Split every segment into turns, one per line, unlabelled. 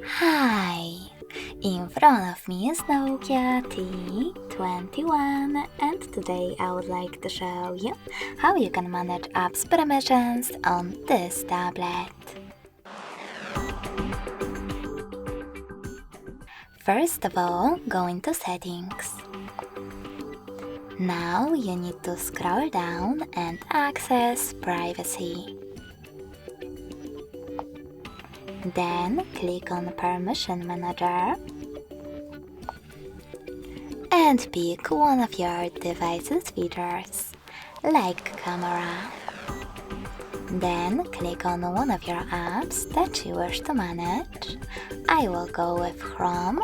Hi! In front of me is NOKIA T21 and today I would like to show you how you can manage apps permissions on this tablet. First of all, go into Settings. Now you need to scroll down and access Privacy. Then click on Permission Manager and pick one of your device's features, like camera. Then click on one of your apps that you wish to manage. I will go with Chrome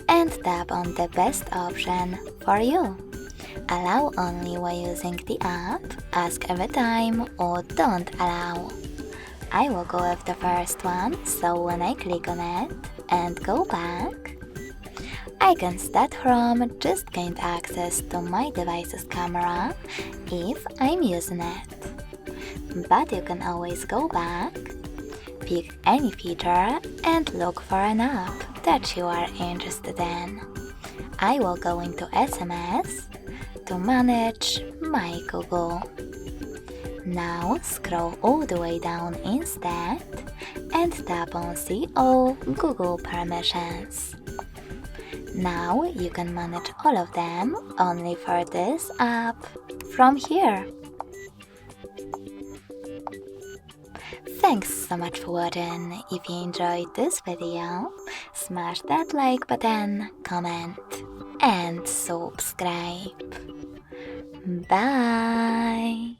and tap on the best option for you. Allow only while using the app, ask every time, or don't allow. I will go with the first one, so when I click on it and go back, icons that Chrome just gained access to my device's camera if I'm using it. But you can always go back, pick any feature and look for an app that you are interested in. I will go into SMS to manage my Google. Now scroll all the way down instead and tap on See All Google Permissions. Now you can manage all of them only for this app from here. Thanks so much for watching. If you enjoyed this video, smash that like button, comment and subscribe. Bye!